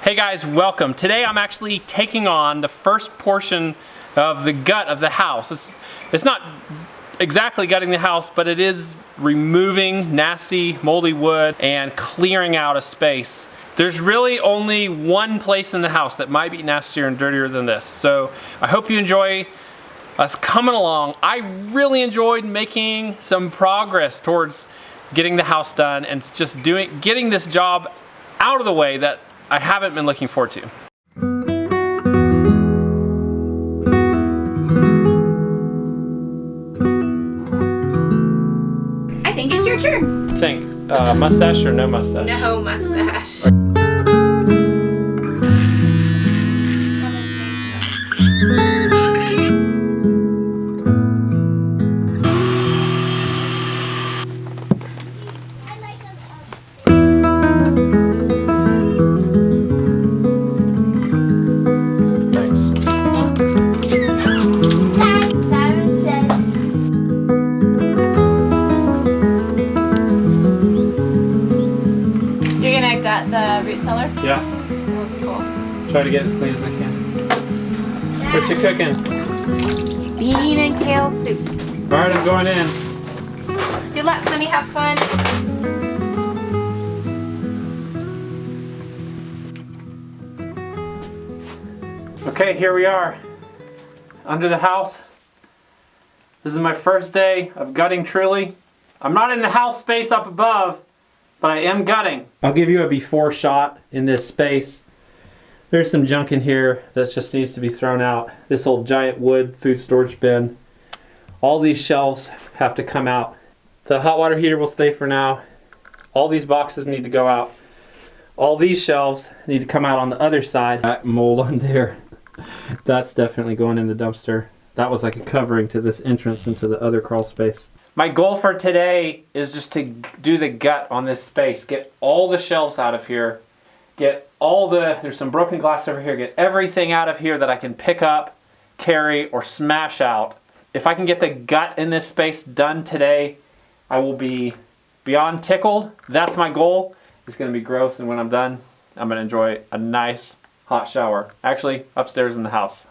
Hey guys, welcome. Today I'm actually taking on the first portion of the gut of the house. It's not exactly gutting the house, but it is removing nasty, moldy wood and clearing out a space. There's really only one place in the house that might be nastier and dirtier than this. So I hope you enjoy us coming along. I really enjoyed making some progress towards getting the house done and just getting this job out of the way that I haven't been looking forward to. I think it's your turn. Think, mustache or no mustache? No mustache. The root cellar? Yeah. That's cool. Try to get as clean as I can. What you cooking? Bean and kale soup. Alright, I'm going in. Good luck, honey. Have fun. Okay, here we are. Under the house. This is my first day of gutting truly. I'm not in the house space up above, but I am gutting. I'll give you a before shot in this space. There's some junk in here that just needs to be thrown out. This old giant wood food storage bin. All these shelves have to come out. The hot water heater will stay for now. All these boxes need to go out. All these shelves need to come out on the other side. That mold on there, that's definitely going in the dumpster. That was like a covering to this entrance into the other crawl space. My goal for today is just to do the gut on this space. Get all the shelves out of here. There's some broken glass over here. Get everything out of here that I can pick up, carry, or smash out. If I can get the gut in this space done today, I will be beyond tickled. That's my goal. It's gonna be gross, and when I'm done, I'm gonna enjoy a nice hot shower. Actually, upstairs in the house.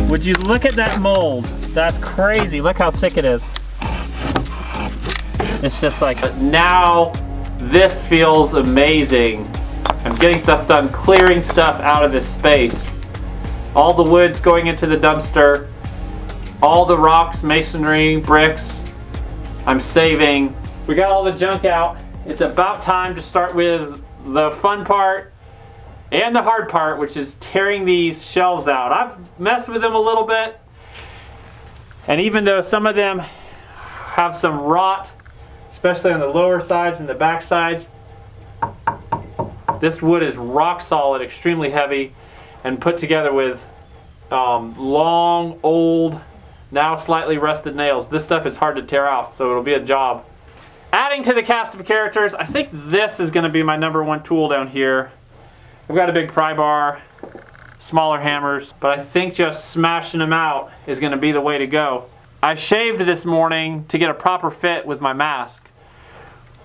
Would you look at that mold? That's crazy. Look how thick it is. It's just like, but now this feels amazing. I'm getting stuff done, clearing stuff out of this space. All the wood's going into the dumpster. All the rocks, masonry, bricks, I'm saving. We got all the junk out. It's about time to start with the fun part and the hard part, which is tearing these shelves out. I've messed with them a little bit, and even though some of them have some rot, especially on the lower sides and the back sides, this wood is rock solid, extremely heavy, and put together with long, old, now slightly rusted nails. This stuff is hard to tear out, so it'll be a job. Adding to the cast of characters, I think this is going to be my #1 tool down here. I've got a big pry bar, smaller hammers, but I think just smashing them out is going to be the way to go. I shaved this morning to get a proper fit with my mask.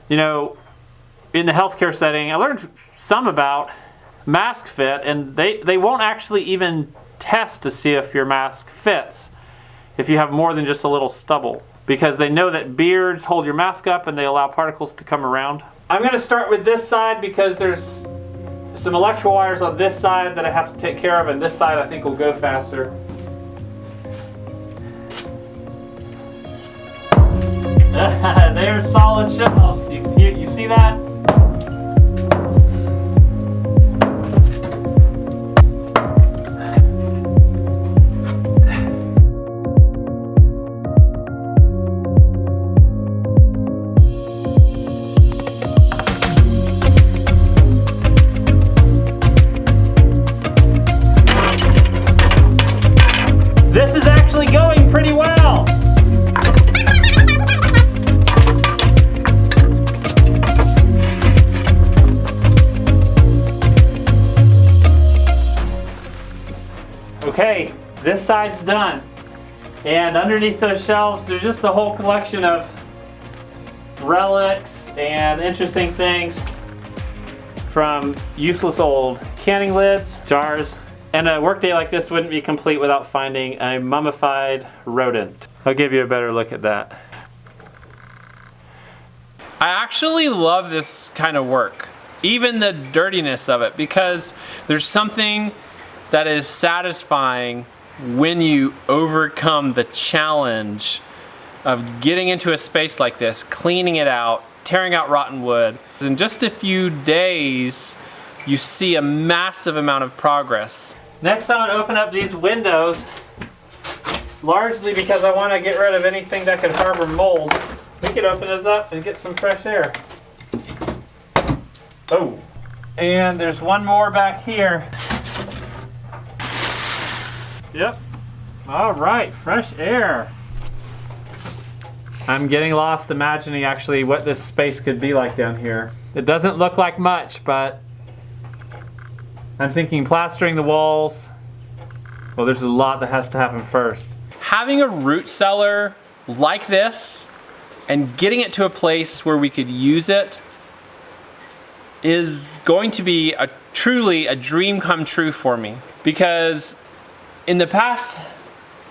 You know, in the healthcare setting, I learned some about mask fit, and they won't actually even test to see if your mask fits if you have more than just a little stubble, because they know that beards hold your mask up and they allow particles to come around. I'm going to start with this side because there's some electrical wires on this side that I have to take care of, and this side I think will go faster. They're solid shelves. You see that? This is actually going pretty well. Okay, this side's done. And underneath those shelves, there's just a whole collection of relics and interesting things, from useless old canning lids, jars, and a workday like this wouldn't be complete without finding a mummified rodent. I'll give you a better look at that. I actually love this kind of work, even the dirtiness of it, because there's something that is satisfying when you overcome the challenge of getting into a space like this, cleaning it out, tearing out rotten wood. In just a few days, you see a massive amount of progress. Next, I'm going to open up these windows, largely because I want to get rid of anything that could harbor mold. We could open those up and get some fresh air. Oh, and there's one more back here. Yep. All right, fresh air. I'm getting lost imagining actually what this space could be like down here. It doesn't look like much, but I'm thinking plastering the walls. Well, there's a lot that has to happen first. Having a root cellar like this and getting it to a place where we could use it is going to be truly a dream come true for me, because in the past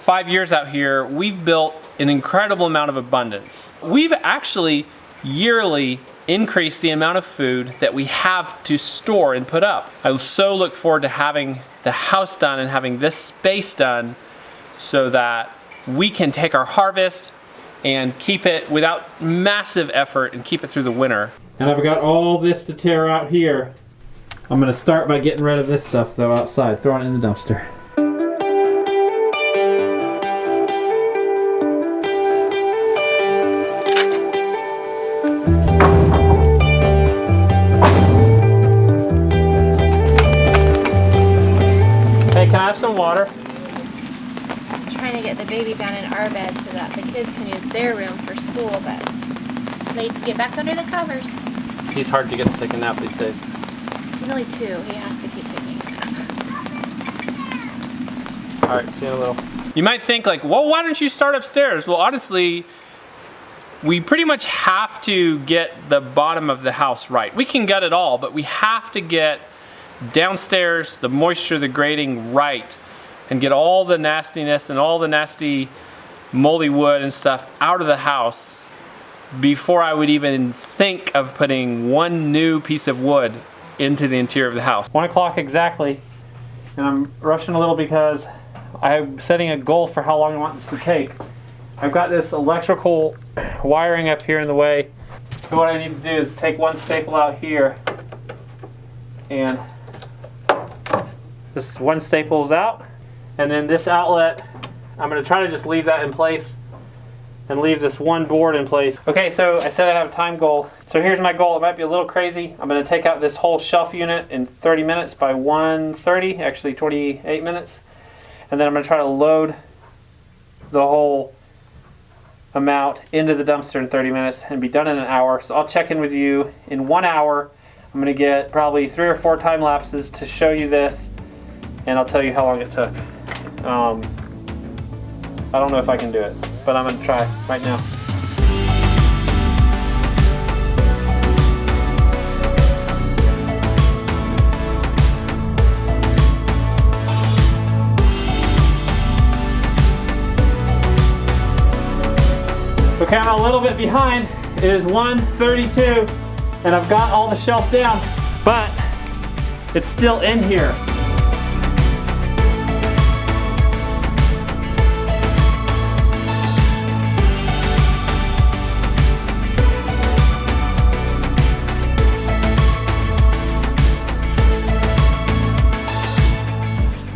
5 years out here, we've built an incredible amount of abundance. We've actually yearly increased the amount of food that we have to store and put up. I so look forward to having the house done and having this space done so that we can take our harvest and keep it without massive effort and keep it through the winter. And I've got all this to tear out here. I'm gonna start by getting rid of this stuff though outside, throwing it in the dumpster. Can I have some water? I'm trying to get the baby down in our bed so that the kids can use their room for school, but they get back under the covers. He's hard to get to take a nap these days. He's only 2. He has to keep taking a nap. All right, see you in a little. You might think like, well, why don't you start upstairs? Well, honestly, we pretty much have to get the bottom of the house right. We can gut it all, but we have to get downstairs, the moisture, the grading right, and get all the nastiness and all the nasty moldy wood and stuff out of the house before I would even think of putting one new piece of wood into the interior of the house. 1 o'clock exactly, and I'm rushing a little because I'm setting a goal for how long I want this to take. I've got this electrical wiring up here in the way, so what I need to do is take one staple out here, and this one staple is out, and then this outlet, I'm going to try to just leave that in place and leave this one board in place. Okay, so I said I have a time goal. So here's my goal. It might be a little crazy. I'm going to take out this whole shelf unit in 30 minutes by 1:30, actually 28 minutes. And then I'm going to try to load the whole amount into the dumpster in 30 minutes and be done in an hour. So I'll check in with you in 1 hour. I'm going to get probably 3 or 4 time lapses to show you this, and I'll tell you how long it took. I don't know if I can do it, but I'm going to try right now. Okay, I'm a little bit behind. It is 1:32, and I've got all the shelf down, but it's still in here.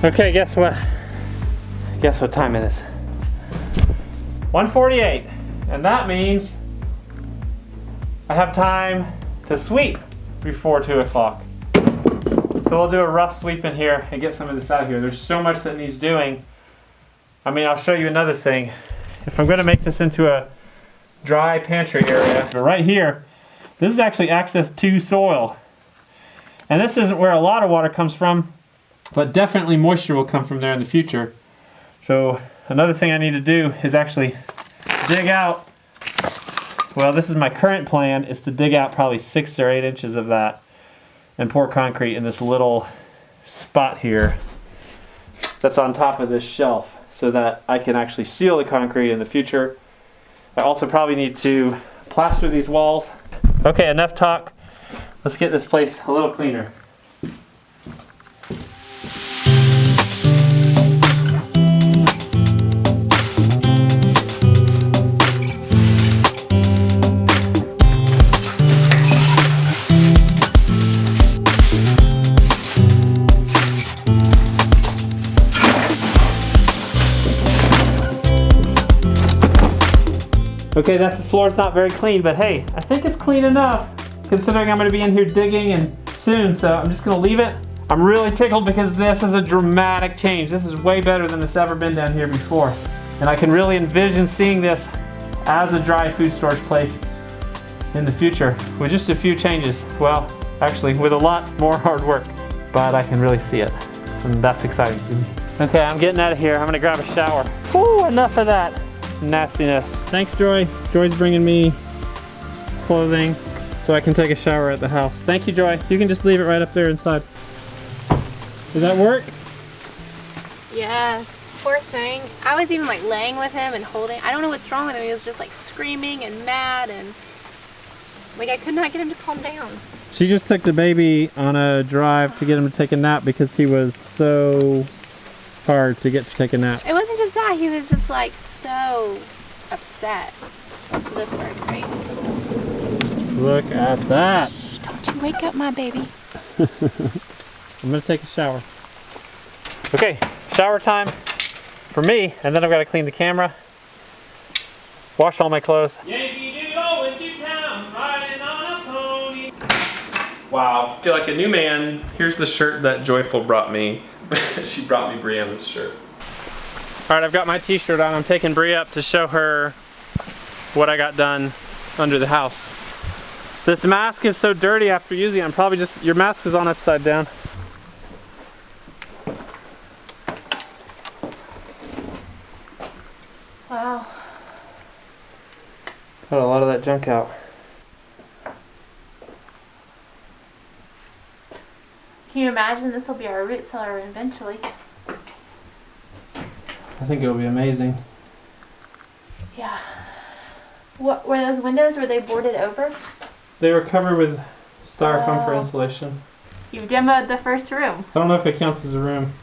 Okay, guess what? Guess what time it is? 1:48, and that means I have time to sweep before 2 o'clock. So we'll do a rough sweep in here and get some of this out of here. There's so much that needs doing I mean, I'll show you another thing. If I'm gonna make this into a dry pantry area, but right here, this is actually access to soil. And this isn't where a lot of water comes from, but definitely moisture will come from there in the future. So another thing I need to do is actually dig out, well, this is my current plan, is to dig out probably 6 or 8 inches of that and pour concrete in this little spot here that's on top of this shelf so that I can actually seal the concrete in the future. I also probably need to plaster these walls. Okay, enough talk. Let's get this place a little cleaner. Okay, the floor's not very clean, but hey, I think it's clean enough considering I'm gonna be in here digging and soon, so I'm just gonna leave it. I'm really tickled because this is a dramatic change. This is way better than it's ever been down here before. And I can really envision seeing this as a dry food storage place in the future with just a few changes. Well, actually with a lot more hard work, but I can really see it. And that's exciting to me. Okay, I'm getting out of here. I'm gonna grab a shower. Whew, enough of that nastiness. Thanks, Joy. Joy's bringing me clothing so I can take a shower at the house. Thank you, Joy. You can just leave it right up there inside. Does that work? Yes. Poor thing. I was even like laying with him and holding. I don't know what's wrong with him. He was just like screaming and mad and like I could not get him to calm down. She just took the baby on a drive to get him to take a nap because he was so hard to get to take a nap. It wasn't just that. He was just like so upset. So this worked great. Look at that. Shh, don't you wake up my baby. I'm gonna take a shower. Okay, shower time for me, and then I've got to clean the camera, wash all my clothes. Wow, I feel like a new man. Here's the shirt that Joyful brought me. She brought me Brianna's shirt. All right, I've got my t-shirt on. I'm taking Bri up to show her what I got done under the house. This mask is so dirty after using it. I'm probably just, your mask is on upside down. Wow. Got a lot of that junk out. Can you imagine this will be our root cellar eventually? I think it'll be amazing. Yeah. What were those windows? Were they boarded over? They were covered with styrofoam for insulation. You've demoed the first room. I don't know if it counts as a room.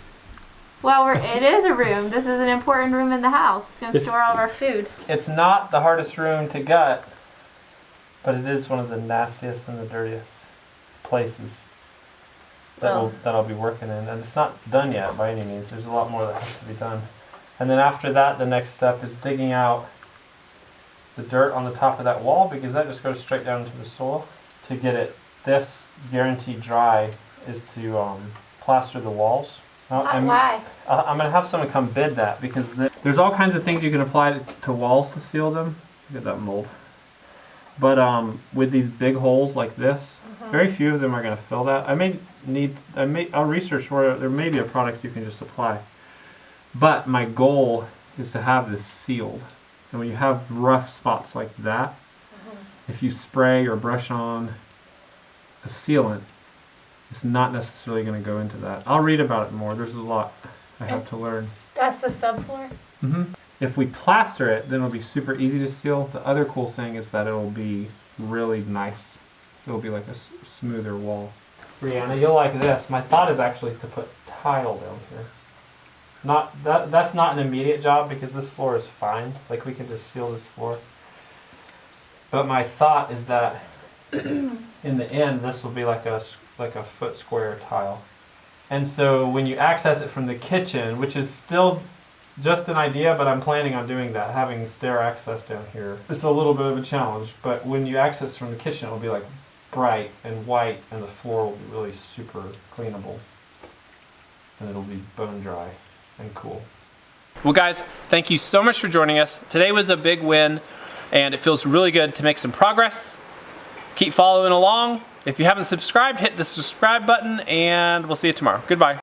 Well, it is a room. This is an important room in the house. It's going to store all of our food. It's not the hardest room to gut, but it is one of the nastiest and the dirtiest places that I'll be working in. And it's not done yet by any means. There's a lot more that has to be done. And then after that, the next step is digging out the dirt on the top of that wall because that just goes straight down into the soil. To get it this guaranteed dry is to plaster the walls. Why? I'm going to have someone come bid that because there's all kinds of things you can apply to walls to seal them. Look at that mold. But with these big holes like this, very few of them are going to fill that. I'll research where there may be a product you can just apply. But my goal is to have this sealed. And when you have rough spots like that, if you spray or brush on a sealant, it's not necessarily going to go into that. I'll read about it more. There's a lot I have to learn. That's the subfloor? If we plaster it, then it'll be super easy to seal. The other cool thing is that it'll be really nice. It'll be like a smoother wall. Brianna, you'll like this. My thought is actually to put tile down here. That's not an immediate job because this floor is fine. Like we can just seal this floor. But my thought is that in the end, this will be like a foot square tile. And so when you access it from the kitchen, which is still just an idea, but I'm planning on doing that, having stair access down here. It's a little bit of a challenge, but when you access from the kitchen, it'll be like bright and white, and the floor will be really super cleanable. And it'll be bone dry and cool. Well guys, thank you so much for joining us. Today was a big win and it feels really good to make some progress. Keep following along. If you haven't subscribed, hit the subscribe button and we'll see you tomorrow. Goodbye.